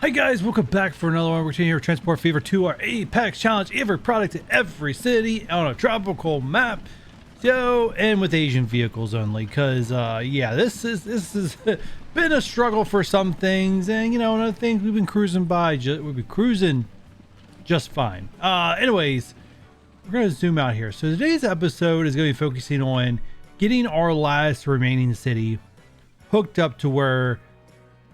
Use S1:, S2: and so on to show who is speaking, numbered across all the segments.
S1: Hi guys, welcome back for another one. We're continuing here with Transport Fever 2, our EPEC challenge, every product in every city on a tropical map. So, and with Asian vehicles only, because yeah, this is been a struggle for some things, and you know, other things we've been cruising by, we've been cruising just fine. Anyways, we're gonna zoom out here. So today's episode is gonna be focusing on getting our last remaining city hooked up to where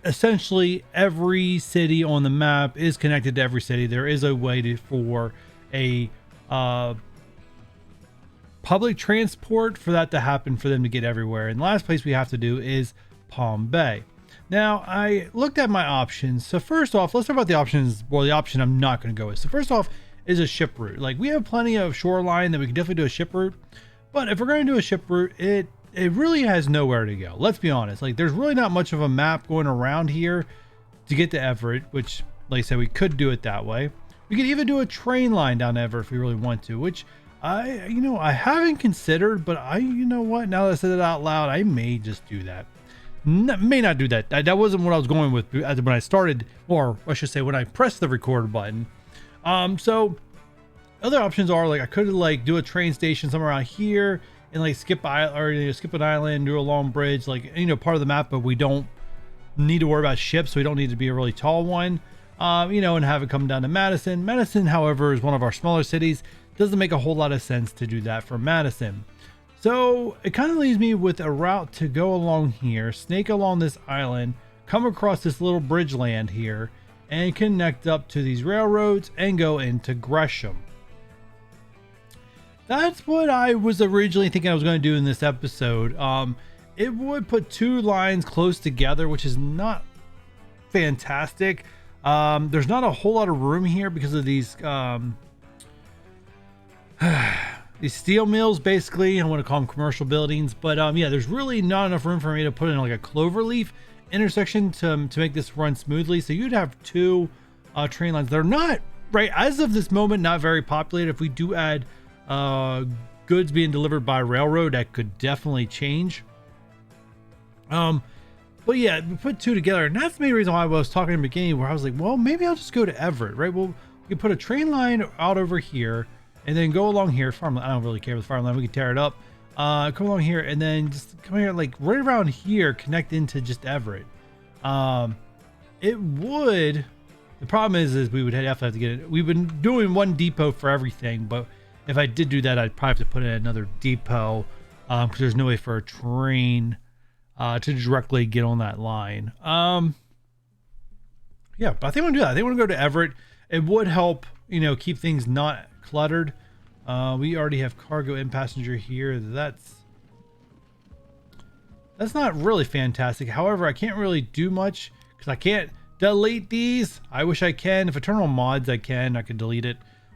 S1: essentially every city on the map is connected to every city. There is a way for a public transport for that to happen, for them to get everywhere. And the last place we have to do is Palm Bay. Now, I looked at my options. So first off, let's talk about the options. Well, the option I'm not going to go with. So first off is a ship route. Like, we have plenty of shoreline that we can definitely do a ship route. But if we're going to do a ship route, it really has nowhere to go. Let's be honest. Like, there's really not much of a map going around here to get to Everett, which, like I said, we could do it that way. We could even do a train line down Everett if we really want to, which I haven't considered, but you know what? Now that I said it out loud, I may just do that. May not do that. That wasn't what I was going with when I started, or I should say when I pressed the record button. So other options are, like, I could like do a train station somewhere around here and like skip an island, do a long bridge, like, part of the map, but we don't need to worry about ships, so we don't need to be a really tall one, and have it come down to Madison. Madison, however, is one of our smaller cities. Doesn't make a whole lot of sense to do that for Madison. So it kind of leaves me with a route to go along here, snake along this island, come across this little bridge land here, and connect up to these railroads and go into Gresham. That's what I was originally thinking I was going to do in this episode. It would put two lines close together, which is not fantastic. There's not a whole lot of room here because of these steel mills, basically. I want to call them commercial buildings, but yeah, there's really not enough room for me to put in like a cloverleaf intersection to make this run smoothly. So you'd have two train lines. They're not, right as of this moment, not very populated. If we do add goods being delivered by railroad, that could definitely change. But yeah, we put two together, and that's the main reason why I was talking in the beginning, where I was like, well, maybe I'll just go to Everett, right? Well, we can put a train line out over here and then go along here. Farmland, I don't really care with farmland. We can tear it up, come along here, and then just come here, like right around here, connect into just Everett. It would, the problem is we would have to get it. We've been doing one depot for everything, but if I did do that, I'd probably have to put in another depot, because there's no way for a train to directly get on that line. Yeah, but I think I'm gonna do that. I think we're gonna go to Everett. It would help, keep things not cluttered. We already have cargo and passenger here. That's not really fantastic. However, I can't really do much because I can't delete these. I wish I can. If I turn on mods, I could delete it.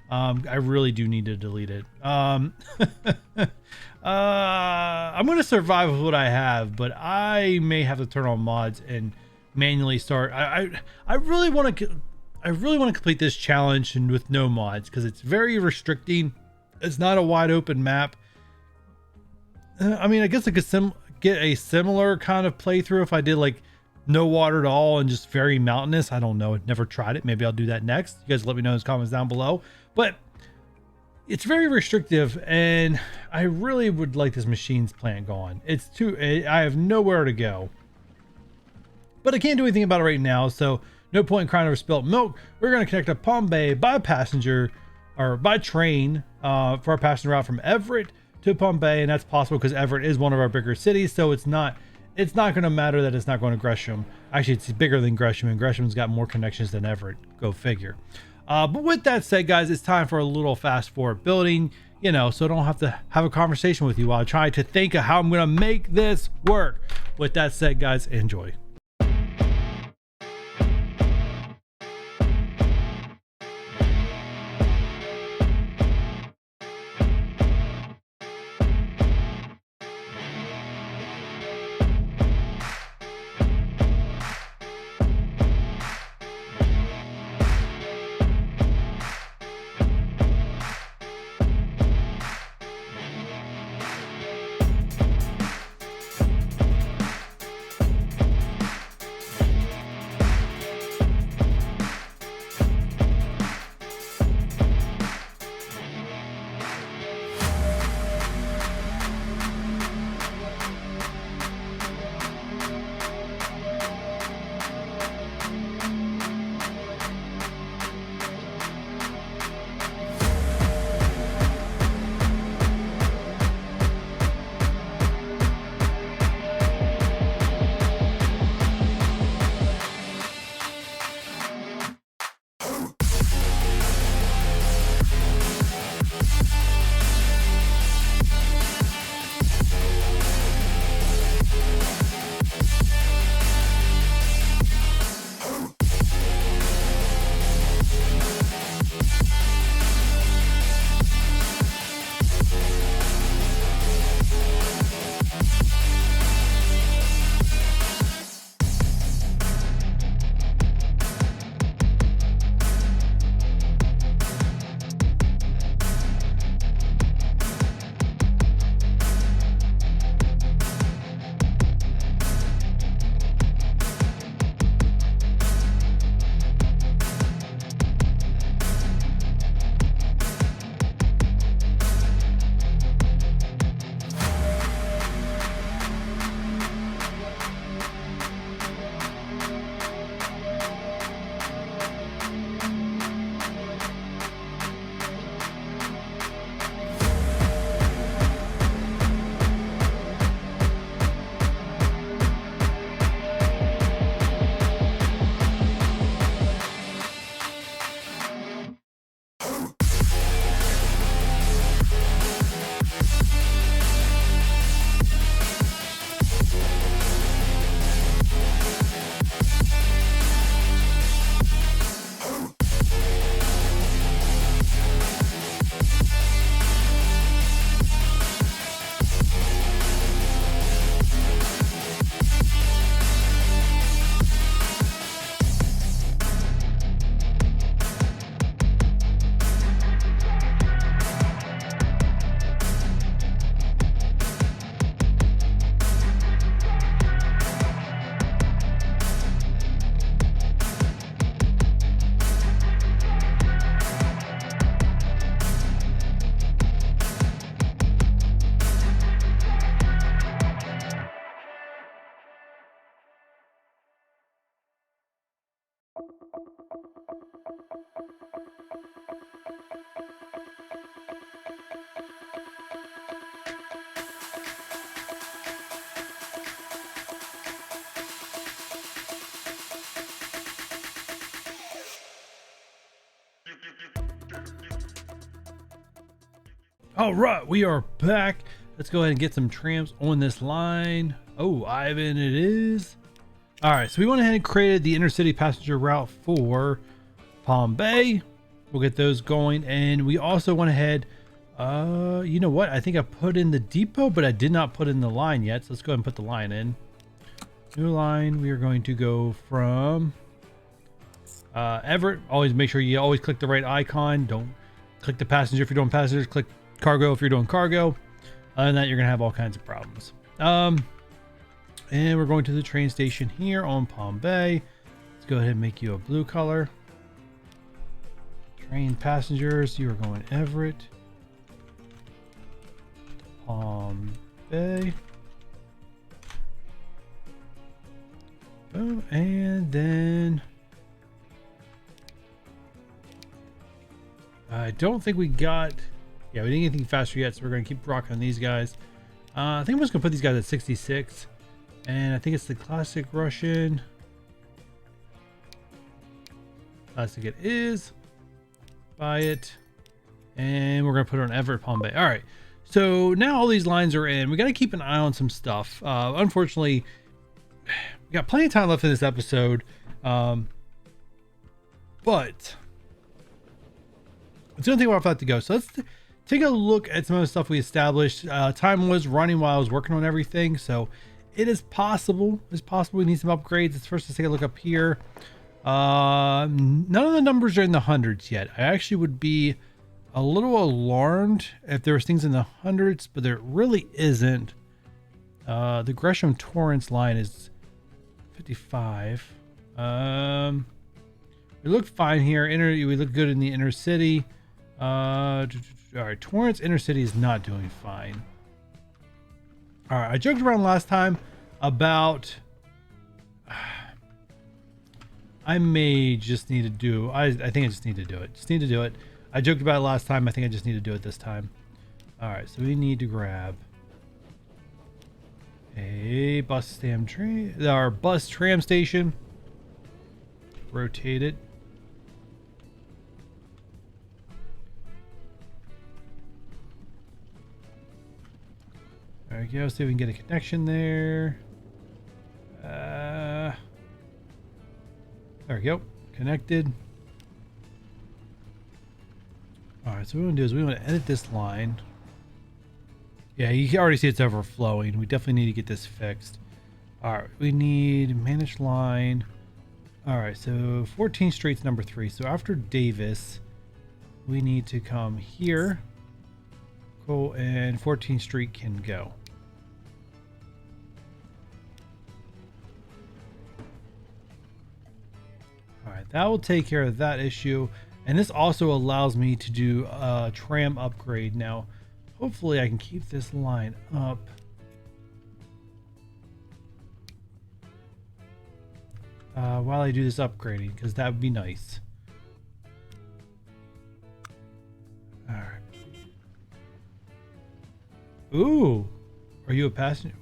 S1: I really do need to delete it. I'm going to survive with what I have, but I may have to turn on mods and manually start. I really want to complete this challenge and with no mods, because it's very restricting. It's not a wide open map. I mean, I guess I could get a similar kind of playthrough if I did like no water at all and just very mountainous. I don't know. I've never tried it. Maybe I'll do that next. You guys let me know in the comments down below. But it's very restrictive, and I really would like this machines plant gone. I have nowhere to go. But I can't do anything about it right now, so no point in crying over spilt milk. We're going to connect up Palm Bay by passenger, or by train, for our passenger route from Everett to Palm Bay, and that's possible because Everett is one of our bigger cities, so it's not going to matter that it's not going to Gresham. Actually, it's bigger than Gresham, and Gresham's got more connections than Everett. Go figure. But with that said, guys, it's time for a little fast forward building, so I don't have to have a conversation with you while I try to think of how I'm going to make this work. With that said, guys, enjoy. All right, we are back. Let's go ahead and get some trams on this line. Oh, Ivan it is. All right, so we went ahead and created the intercity passenger route for Palm Bay. We'll get those going. And we also went ahead, you know what? I think I put in the depot, but I did not put in the line yet. So let's go ahead and put the line in. New line, we are going to go from Everett. Always make sure you always click the right icon. Don't click the passenger if you're doing passengers. Click cargo if you're doing cargo. Other than that, you're gonna have all kinds of problems. And we're going to the train station here on Palm Bay. Let's go ahead and make you a blue color. Train passengers, you are going Everett, Palm Bay. Boom, and then I don't think we got, yeah, we didn't get anything faster yet, so we're going to keep rocking on these guys. I think I'm just going to put these guys at 66, and I think it's the classic Russian. Classic it is. Buy it, and we're going to put it on Everett, Palm Bay. All right, so now all these lines are in. We got to keep an eye on some stuff. Unfortunately, we got plenty of time left in this episode, but it's the only thing we're about to go. So let's take a look at some of the stuff we established. Time was running while I was working on everything, so it is possible. It's possible we need some upgrades. Let's first take a look up here. None of the numbers are in the hundreds yet. I actually would be a little alarmed if there was things in the hundreds, but there really isn't. The Gresham Torrance line is 55. We look fine here. We look good in the inner city. All right, Torrance inner city is not doing fine. All right, I joked around last time about I may just need to do. I think I just need to do it. Just need to do it. I joked about it last time. I think I just need to do it this time. All right, so we need to grab a bus train, our bus tram station. Rotate it. There we go. See if we can get a connection there. There we go. Connected. All right. So what we want to do is we want to edit this line. Yeah, you can already see it's overflowing. We definitely need to get this fixed. All right. We need manage line. All right. So 14th Street's number 3. So after Davis, we need to come here. Cool. And 14th Street can go. All right, that will take care of that issue. And this also allows me to do a tram upgrade. Now, hopefully I can keep this line up. While I do this upgrading, because that would be nice. All right. Ooh, are you a passenger?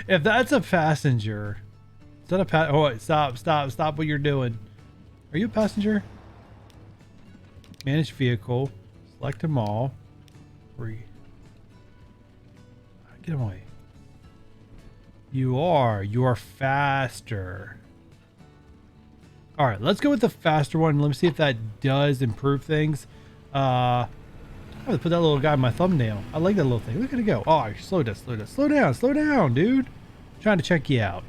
S1: If that's a passenger, is that a oh, wait, stop what you're doing. Are you a passenger? Manage vehicle, select them all. Free. Get them away. You are faster. All right, let's go with the faster one. Let me see if that does improve things. I'm gonna put that little guy in my thumbnail. I like that little thing. Look at it go. Oh, slow down, dude. I'm trying to check you out.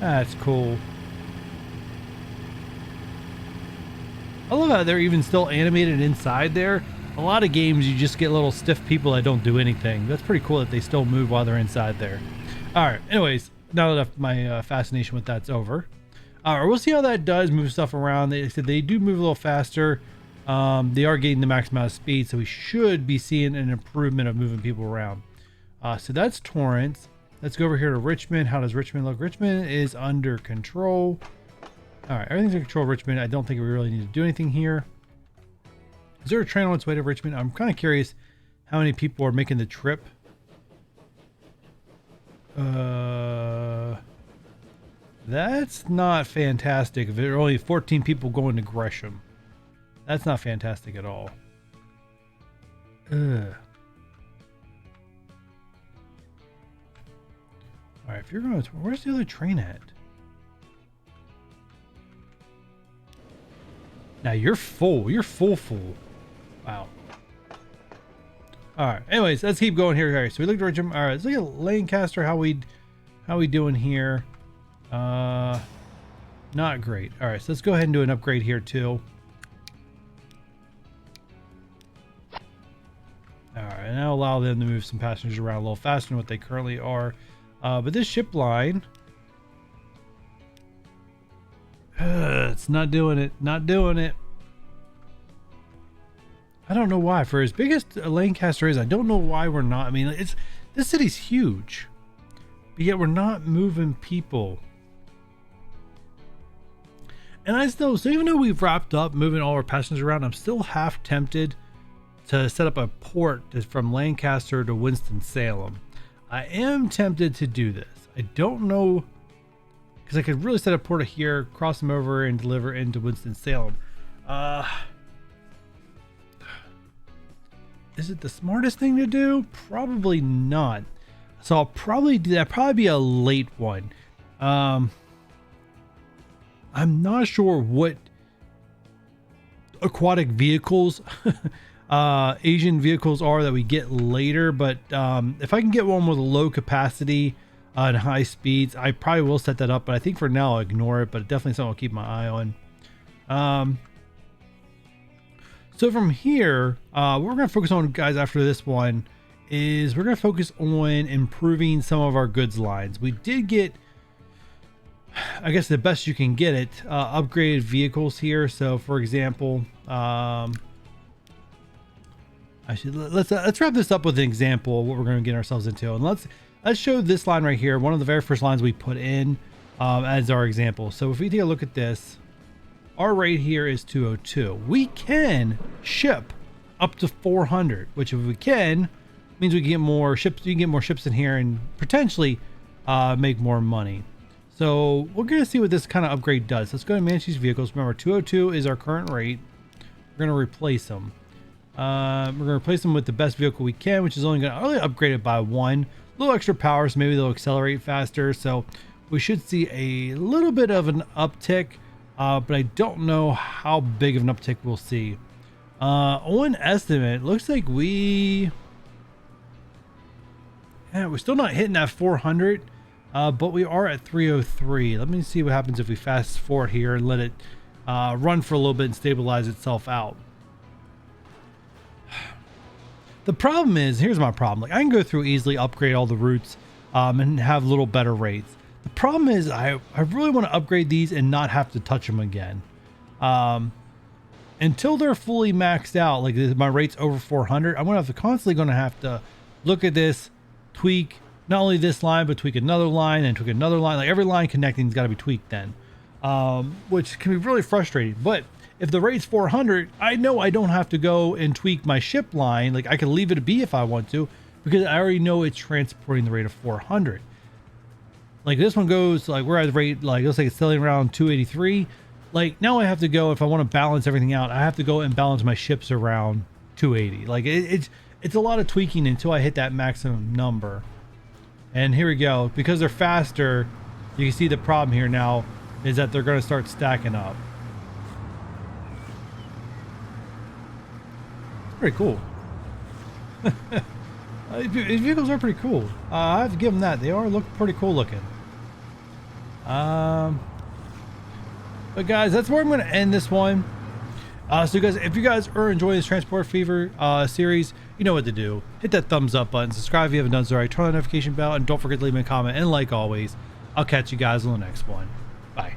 S1: That's cool. I love how they're even still animated inside there. A lot of games you just get little stiff people that don't do anything. That's pretty cool that they still move while they're inside there. All right, anyways, now that my fascination with that's over. All right, we'll see how that does move stuff around. They said they do move a little faster. They are getting the max amount of speed, so we should be seeing an improvement of moving people around. So that's Torrance. Let's go over here to Richmond. How does Richmond look? Richmond is under control. All right, everything's in control of Richmond. I don't think we really need to do anything here. Is there a train on its way to Richmond? I'm kind of curious how many people are making the trip. That's not fantastic. If there are only 14 people going to Gresham, that's not fantastic at all. Ugh. All right, if you're going to, where's the other train at? Now you're full. You're full. Wow. All right. Anyways, let's keep going here. All right, so we looked at Jim. All right, let's look at Lancaster. How we doing here? Not great. All right, so let's go ahead and do an upgrade here too. All right, and I'll allow them to move some passengers around a little faster than what they currently are. But this ship line, it's not doing it. Not doing it. I don't know why. For as big as Lancaster is, I don't know why we're not. I mean, this city's huge, but yet we're not moving people. And so even though we've wrapped up moving all our passengers around, I'm still half tempted to set up a port from Lancaster to Winston-Salem. I am tempted to do this. I don't know, because I could really set a port here, cross them over, and deliver into Winston-Salem. Is it the smartest thing to do? Probably not. So I'll probably do that. Probably be a late one. I'm not sure what aquatic vehicles Asian vehicles are that we get later, but if I can get one with a low capacity and high speeds, I probably will set that up. But I think for now I'll ignore it, but definitely something I'll keep my eye on. So from here, what we're going to focus on, guys, after this one is we're going to focus on improving some of our goods lines. We did get, I guess the best you can get it, upgraded vehicles here. So for example, let's wrap this up with an example of what we're going to get ourselves into, and let's show this line right here, one of the very first lines we put in as our example. So if we take a look at this, our rate here is 202. We can ship up to 400, which if we can, means we can get more ships. You can get more ships in here and potentially make more money. So we're going to see what this kind of upgrade does. Let's go and manage these vehicles. Remember, 202 is our current rate. We're going to replace them. We're going to replace them with the best vehicle we can, which is only going to only upgrade it by one. A little extra power, so maybe they'll accelerate faster. So we should see a little bit of an uptick, but I don't know how big of an uptick we'll see. On estimate, looks like we're still not hitting that 400, but we are at 303. Let me see what happens if we fast forward here and let it run for a little bit and stabilize itself out. The problem is, here's my problem. Like, I can go through easily, upgrade all the routes, and have a little better rates. The problem is I really want to upgrade these and not have to touch them again. Until they're fully maxed out, like my rate's over 400, I'm going to constantly have to look at this, tweak not only this line, but tweak another line and tweak another line. Like every line connecting has got to be tweaked then, which can be really frustrating. But if the rate's 400, I know I don't have to go and tweak my ship line. Like I can leave it be if I want to, because I already know it's transporting the rate of 400. Like this one goes, like we're at the rate, like let's say it's selling around 283. Like now I have to go, if I want to balance everything out, I have to go and balance my ships around 280. Like it's a lot of tweaking until I hit that maximum number. And here we go. Because they're faster, you can see the problem here now is that they're going to start stacking up. Pretty cool. These vehicles are pretty cool. I have to give them that. They look pretty cool looking. But guys, that's where I'm going to end this one. So guys, if you guys are enjoying this Transport Fever series, you know what to do. Hit that thumbs up button, subscribe if you haven't done so already, turn on the notification bell, and don't forget to leave me a comment. And like always, I'll catch you guys on the next one. Bye.